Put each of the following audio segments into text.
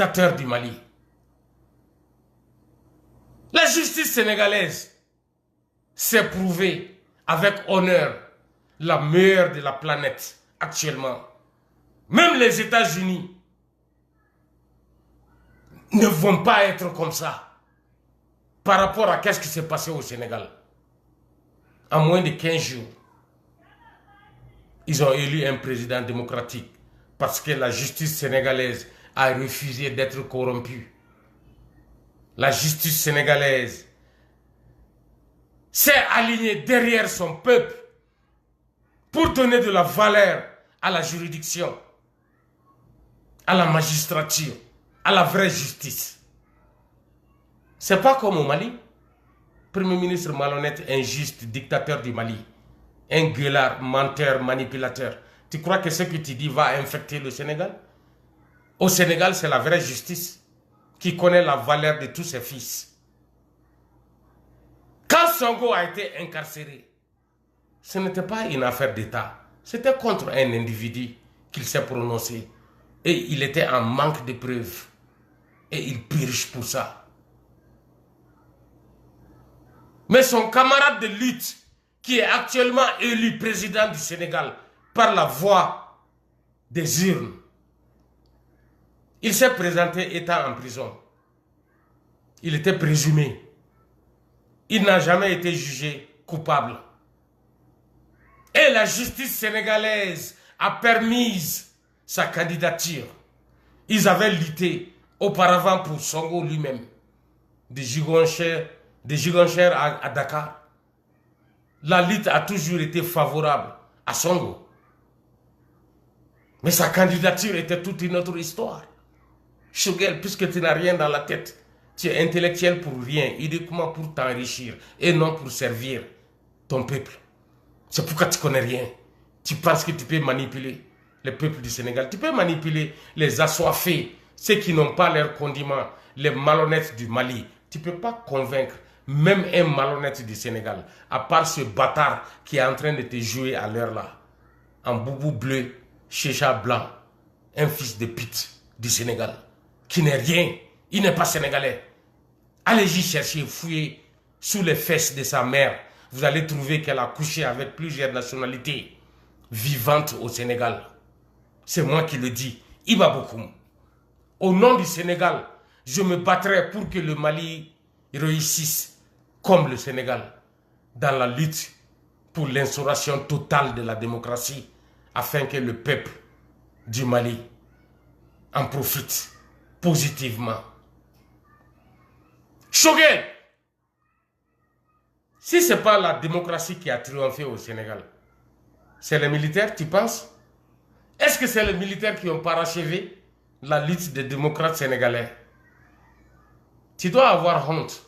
dictateur du Mali. La justice sénégalaise s'est prouvée avec honneur la meilleure de la planète actuellement. Même les États-Unis ne vont pas être comme ça par rapport à ce qui s'est passé au Sénégal. En moins de 15 jours, ils ont élu un président démocratique parce que la justice sénégalaise a refusé d'être corrompue. La justice sénégalaise s'est alignée derrière son peuple pour donner de la valeur à la juridiction, à la magistrature, à la vraie justice. C'est pas comme au Mali. Premier ministre malhonnête, injuste, dictateur du Mali. Un gueulard, menteur, manipulateur. Tu crois que ce que tu dis va infecter le Sénégal? Au Sénégal, c'est la vraie justice qui connaît la valeur de tous ses fils. Quand Sonko a été incarcéré, ce n'était pas une affaire d'État. C'était contre un individu qu'il s'est prononcé. Et il était en manque de preuves. Et il purge pour ça. Mais son camarade de lutte, qui est actuellement élu président du Sénégal par la voie des urnes, il s'est présenté étant en prison. Il était présumé. Il n'a jamais été jugé coupable. Et la justice sénégalaise a permis sa candidature. Ils avaient lutté auparavant pour Sonko lui-même, de Ziguinchor à Dakar. La lutte a toujours été favorable à Sonko. Mais sa candidature était toute une autre histoire. Choguel, puisque tu n'as rien dans la tête, tu es intellectuel pour rien, uniquement pour t'enrichir et non pour servir ton peuple. C'est pourquoi tu ne connais rien. Tu penses que tu peux manipuler le peuple du Sénégal. Tu peux manipuler les assoiffés, ceux qui n'ont pas leurs condiments, les malhonnêtes du Mali. Tu ne peux pas convaincre même un malhonnête du Sénégal, à part ce bâtard qui est en train de te jouer à l'heure là, en boubou bleu, chécha blanc, un fils de pute du Sénégal, qui n'est rien, il n'est pas sénégalais. Allez-y chercher, fouiller sous les fesses de sa mère. Vous allez trouver qu'elle a couché avec plusieurs nationalités vivantes au Sénégal. C'est moi qui le dis, Iba Bokoum. Au nom du Sénégal, je me battrai pour que le Mali réussisse comme le Sénégal dans la lutte pour l'instauration totale de la démocratie afin que le peuple du Mali en profite positivement. Choguel, si ce n'est pas la démocratie qui a triomphé au Sénégal, c'est les militaires, tu penses? Est-ce que c'est les militaires qui ont parachevé la lutte des démocrates sénégalais? Tu dois avoir honte.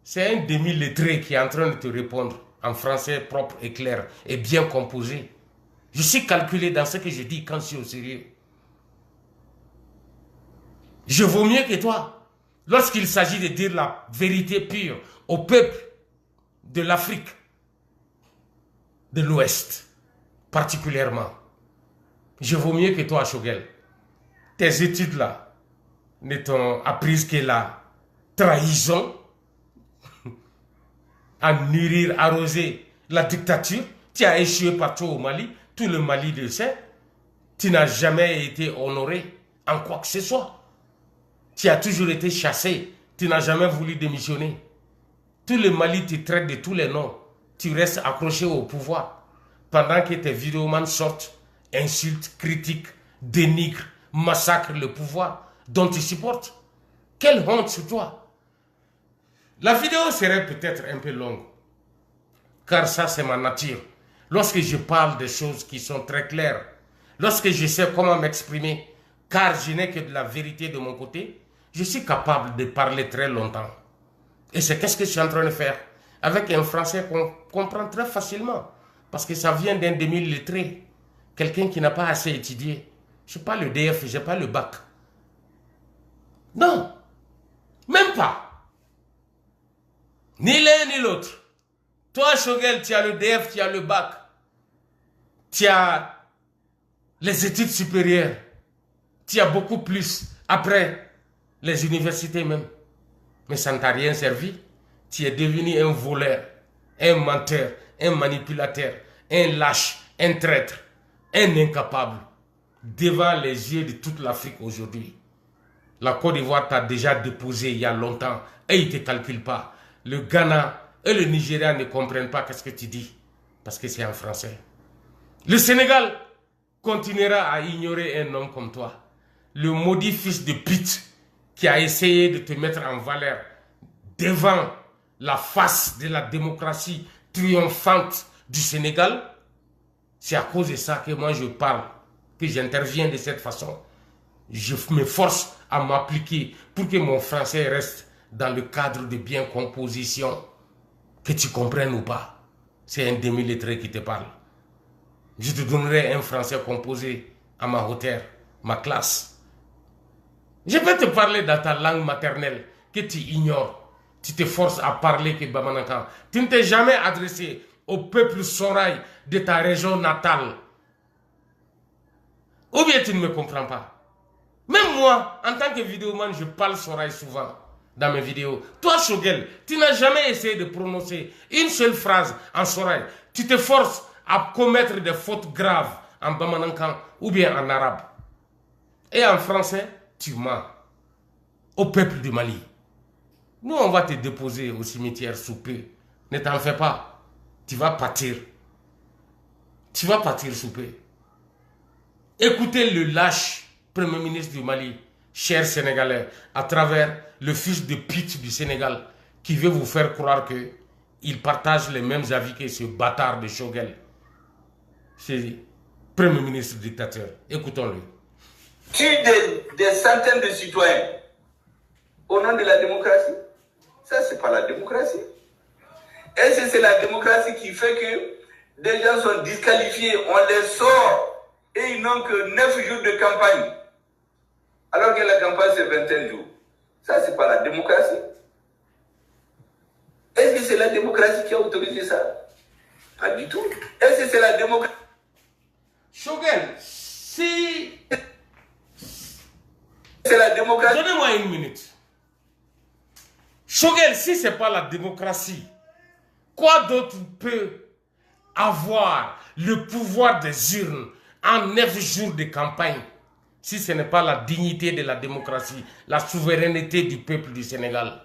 C'est un demi-lettré qui est en train de te répondre en français propre et clair et bien composé. Je suis calculé dans ce que je dis quand je suis au sérieux. Je vaux mieux que toi lorsqu'il s'agit de dire la vérité pure au peuple de l'Afrique de l'Ouest, particulièrement. Je vaux mieux que toi, Choguel. Tes études là ne t'ont appris que la trahison, à nourrir, arroser la dictature. Tu as échoué partout au Mali, tout le Mali le sait. Tu n'as jamais été honoré en quoi que ce soit. Tu as toujours été chassé, tu n'as jamais voulu démissionner. Tout le Mali te traite de tous les noms. Tu restes accroché au pouvoir. Pendant que tes vidéomans sortent, insultent, critiquent, dénigrent, massacrent le pouvoir dont tu supportes. Quelle honte sur toi! La vidéo serait peut-être un peu longue, car ça c'est ma nature. Lorsque je parle de choses qui sont très claires, lorsque je sais comment m'exprimer, car je n'ai que de la vérité de mon côté, je suis capable de parler très longtemps. Et c'est qu'est-ce que je suis en train de faire avec un français qu'on comprend très facilement, parce que ça vient d'un demi-lettré, quelqu'un qui n'a pas assez étudié. Je n'ai pas le DF, je n'ai pas le bac. Non, même pas. Ni l'un ni l'autre. Toi, Choguel, tu as le DF, tu as le bac. Tu as les études supérieures. Tu as beaucoup plus Après, les universités même. Mais ça ne t'a rien servi. Tu es devenu un voleur, un menteur, un manipulateur, un lâche, un traître, un incapable. Devant les yeux de toute l'Afrique aujourd'hui. La Côte d'Ivoire t'a déjà déposé il y a longtemps et il ne te calcule pas. Le Ghana et le Nigeria ne comprennent pas ce que tu dis parce que c'est en français. Le Sénégal continuera à ignorer un homme comme toi. Le maudit fils de pute qui a essayé de te mettre en valeur devant la face de la démocratie triomphante du Sénégal. C'est à cause de ça que moi je parle, que j'interviens de cette façon. Je me force à m'appliquer pour que mon français reste dans le cadre de bien composition. Que tu comprennes ou pas. C'est un demi-lettré qui te parle. Je te donnerai un français composé à ma hauteur, ma classe. Je peux te parler dans ta langue maternelle que tu ignores. Tu te forces à parler que Bamanankan. Tu ne t'es jamais adressé au peuple Soraï de ta région natale. Ou bien tu ne me comprends pas. Même moi, en tant que vidéoman, je parle Soraï souvent dans mes vidéos. Toi, Shogel, tu n'as jamais essayé de prononcer une seule phrase en Soraï. Tu te forces à commettre des fautes graves en Bamanankan ou bien en arabe. Et en français, tu mens au peuple du Mali. Nous, on va te déposer au cimetière sous peu. Ne t'en fais pas. Tu vas partir. Tu vas partir sous peu. Écoutez le lâche Premier ministre du Mali, cher Sénégalais, à travers le fils de pute du Sénégal, qui veut vous faire croire qu'il partage les mêmes avis que ce bâtard de Shogel. C'est Premier ministre dictateur. Écoutons-le. Tue des centaines de citoyens au nom de la démocratie. Ça, c'est pas la démocratie. Et c'est la démocratie qui fait que des gens sont disqualifiés, on les sort et ils n'ont que 9 jours de campagne. Alors que la campagne, c'est 21 jours. Ça, c'est pas la démocratie. Est-ce que c'est la démocratie qui a autorisé ça? Pas du tout. Est-ce que c'est la démocratie? Shogel, si... C'est la démocratie. Donnez-moi une minute. Shogel, si ce n'est pas la démocratie, quoi d'autre peut avoir le pouvoir des urnes en 9 jours de campagne si ce n'est pas la dignité de la démocratie, la souveraineté du peuple du Sénégal?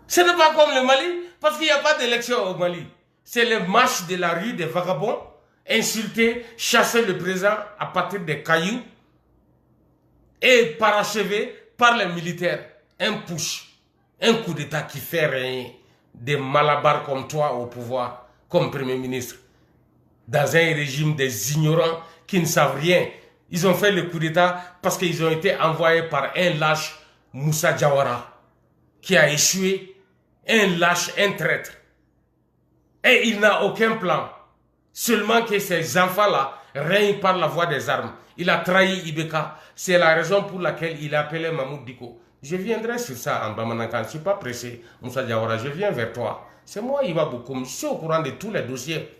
Ce n'est pas comme le Mali, parce qu'il n'y a pas d'élection au Mali. C'est le marche de la rue des vagabonds, insulter, chasser le président à partir des cailloux et parachever par les militaires. Un push, un coup d'État qui fait régner des malabars comme toi au pouvoir, comme Premier ministre, dans un régime des ignorants qui ne savent rien. Ils ont fait le coup d'État parce qu'ils ont été envoyés par un lâche, Moussa Diawara, qui a échoué, un lâche, un traître. Et il n'a aucun plan. Seulement que ces enfants-là règnent par la voie des armes. Il a trahi Ibeka. C'est la raison pour laquelle il a appelé Mahmoud Diko. Je viendrai sur ça en Bamanankan. Je ne suis pas pressé, Moussa Diawara. Je viens vers toi. C'est moi, Iba Boukoum. Je suis au courant de tous les dossiers.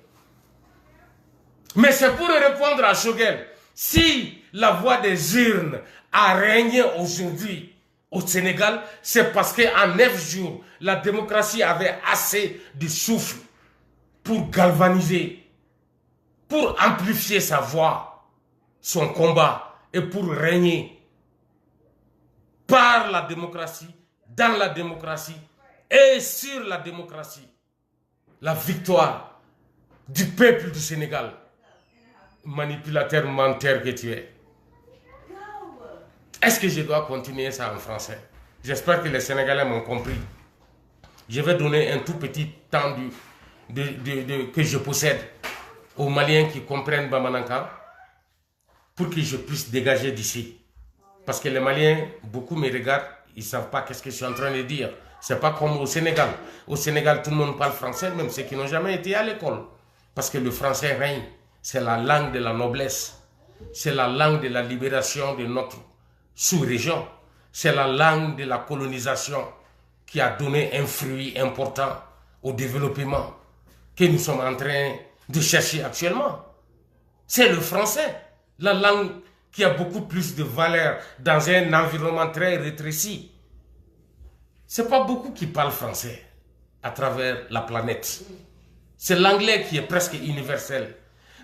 Mais c'est pour répondre à Shogel. Si la voie des urnes a régné aujourd'hui au Sénégal, c'est parce qu'en 9 jours, la démocratie avait assez de souffle pour galvaniser, pour amplifier sa voix, son combat et pour régner par la démocratie, dans la démocratie et sur la démocratie. La victoire du peuple du Sénégal. Manipulateur, menteur que tu es. Est-ce que je dois continuer ça en français? J'espère que les Sénégalais m'ont compris. Je vais donner un tout petit temps que je possède aux Maliens qui comprennent Bamanankan pour que je puisse dégager d'ici. Parce que les Maliens, beaucoup me regardent, ils ne savent pas qu'est-ce que je suis en train de dire. Ce n'est pas comme au Sénégal. Au Sénégal, tout le monde parle français, même ceux qui n'ont jamais été à l'école. Parce que le français règne. C'est la langue de la noblesse. C'est la langue de la libération de notre sous-région. C'est la langue de la colonisation qui a donné un fruit important au développement que nous sommes en train de chercher actuellement. C'est le français, la langue qui a beaucoup plus de valeur dans un environnement très rétréci. Ce n'est pas beaucoup qui parlent français à travers la planète. C'est l'anglais qui est presque universel.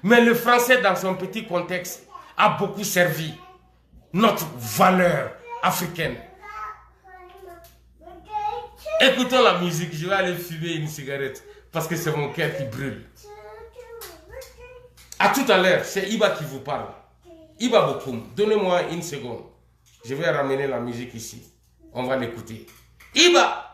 Mais le français, dans son petit contexte, a beaucoup servi notre valeur africaine. Écoutons la musique. Je vais aller fumer une cigarette parce que c'est mon cœur qui brûle. À tout à l'heure, c'est Iba qui vous parle. Iba Bokoum, donnez-moi une seconde. Je vais ramener la musique ici. On va l'écouter. Iba!